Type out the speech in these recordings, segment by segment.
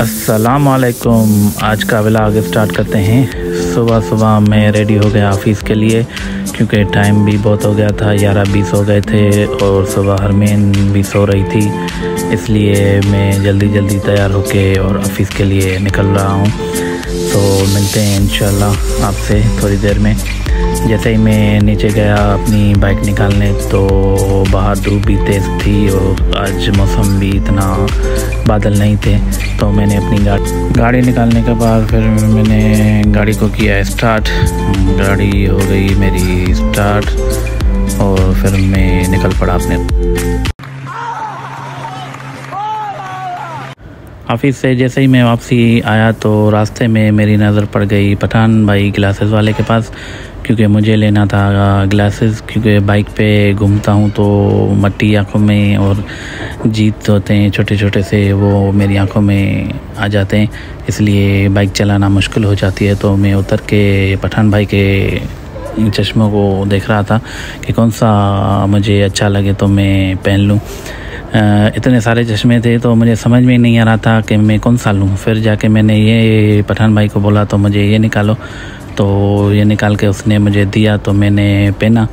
अस्सलाम वालेकुम। आज का व्लॉग स्टार्ट करते हैं। सुबह सुबह मैं रेडी हो गया ऑफ़िस के लिए क्योंकि टाइम भी बहुत हो गया था, 11-20 हो गए थे और सुबह हरमीन भी सो रही थी, इसलिए मैं जल्दी तैयार होके और ऑफ़िस के लिए निकल रहा हूँ। तो मिलते हैं इंशाल्लाह आपसे थोड़ी देर में। जैसे ही मैं नीचे गया अपनी बाइक निकालने तो बाहर धूप भी तेज़ थी और आज मौसम भी इतना बादल नहीं थे। तो मैंने अपनी गाड़ी निकालने के बाद फिर मैंने गाड़ी को किया स्टार्ट। गाड़ी हो गई मेरी स्टार्ट और फिर मैं निकल पड़ा अपने ऑफ़िस से। जैसे ही मैं वापसी आया तो रास्ते में मेरी नज़र पड़ गई पठान भाई ग्लासेस वाले के पास, क्योंकि मुझे लेना था ग्लासेस। क्योंकि बाइक पे घूमता हूँ तो मट्टी आँखों में और जीत होते हैं छोटे छोटे से, वो मेरी आँखों में आ जाते हैं, इसलिए बाइक चलाना मुश्किल हो जाती है। तो मैं उतर के पठान भाई के चश्मों को देख रहा था कि कौन सा मुझे अच्छा लगे तो मैं पहन लूँ। इतने सारे चश्मे थे तो मुझे समझ में नहीं आ रहा था कि मैं कौन सा लूँ। फिर जाके मैंने ये पठान भाई को बोला तो मुझे ये निकालो, तो ये निकाल के उसने मुझे दिया तो मैंने पहना।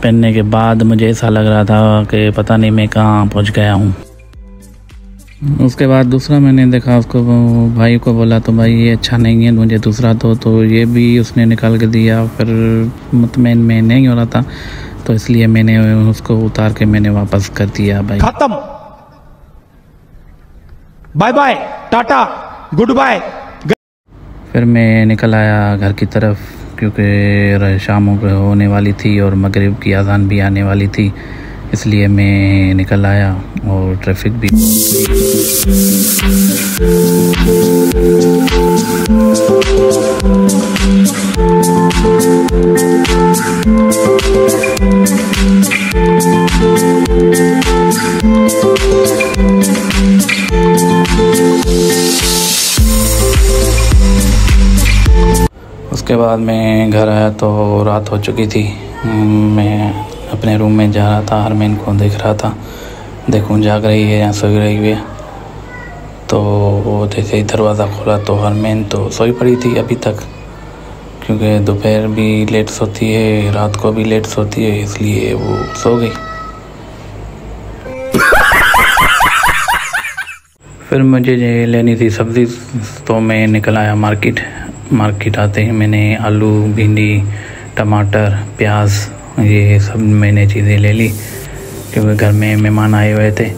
पहनने के बाद मुझे ऐसा लग रहा था कि पता नहीं मैं कहाँ पहुँच गया हूँ। उसके बाद दूसरा मैंने देखा, उसको भाई को बोला तो भाई ये अच्छा नहीं है, मुझे दूसरा दो, तो ये भी उसने निकाल के दिया। फिर मुतमईन में नहीं हो रहा था तो इसलिए मैंने उसको उतार के मैंने वापस कर दिया। भाई खत्म, bye bye, tata, goodbye. फिर मैं निकल आया घर की तरफ क्योंकि शाम होने वाली थी और मगरिब की अज़ान भी आने वाली थी, इसलिए मैं निकल आया और ट्रैफिक भी उसके बाद मैं घर आया तो रात हो चुकी थी। मैं अपने रूम में जा रहा था, हरमीन को देख रहा था, देखूं जाग रही है या सो रही है। तो जैसे ही दरवाज़ा खोला तो हरमीन तो सोई पड़ी थी अभी तक, क्योंकि दोपहर भी लेट सोती है, रात को भी लेट सोती है, इसलिए वो सो गई। फिर मुझे लेनी थी सब्ज़ी तो मैं निकल आया मार्केट आते ही मैंने आलू, भिंडी, टमाटर, प्याज, ये सब मैंने चीज़ें ले ली क्योंकि घर में मेहमान आए हुए थे,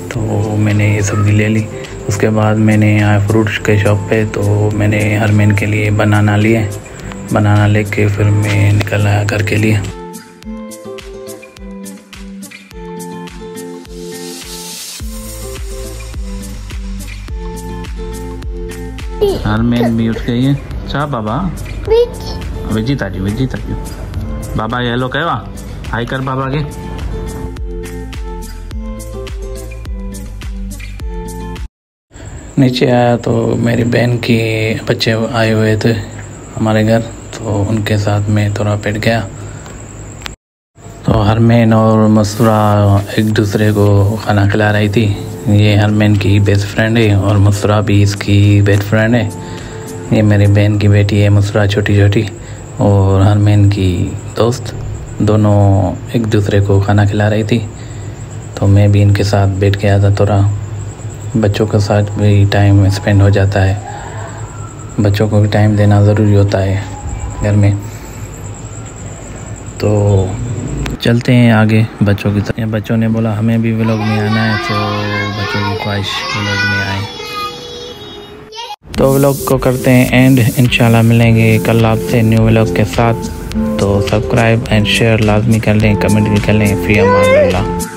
तो मैंने ये सब्ज़ी ले ली। उसके बाद मैंने आया फ्रूट्स के शॉप पे तो मैंने हरमीन के लिए बनाना लिए। बनाना लेके फिर मैं निकल आया घर के लिए। हरमीन भी उठ गई है। चा बाबा विजित आजू बाबा हेलो कहवा, हाय कर बाबा के। नीचे आया तो मेरी बहन के बच्चे आए हुए थे हमारे घर, तो उनके साथ में थोड़ा बैठ गया। तो हरमीन और मसूरा एक दूसरे को खाना खिला रही थी। ये हरमीन की बेस्ट फ्रेंड है और मसूरा भी इसकी बेस्ट फ्रेंड है। ये मेरी बहन की बेटी है मसूरा, छोटी और हरमीन की दोस्त, दोनों एक दूसरे को खाना खिला रही थी। तो मैं भी इनके साथ बैठ गया था, थोड़ा बच्चों के साथ भी टाइम स्पेंड हो जाता है, बच्चों को भी टाइम देना ज़रूरी होता है घर में। तो चलते हैं आगे बच्चों की तरह। बच्चों ने बोला हमें भी व्लॉग में आना है, तो बच्चों की ख्वाहिश व्लॉग में आए। तो व्लॉग को करते हैं एंड, इंशाल्लाह मिलेंगे कल आपसे न्यू व्लॉग के साथ। तो सब्सक्राइब एंड शेयर लाजमी कर लें, कमेंट भी कर लें। फ़ी अमान अल्लाह।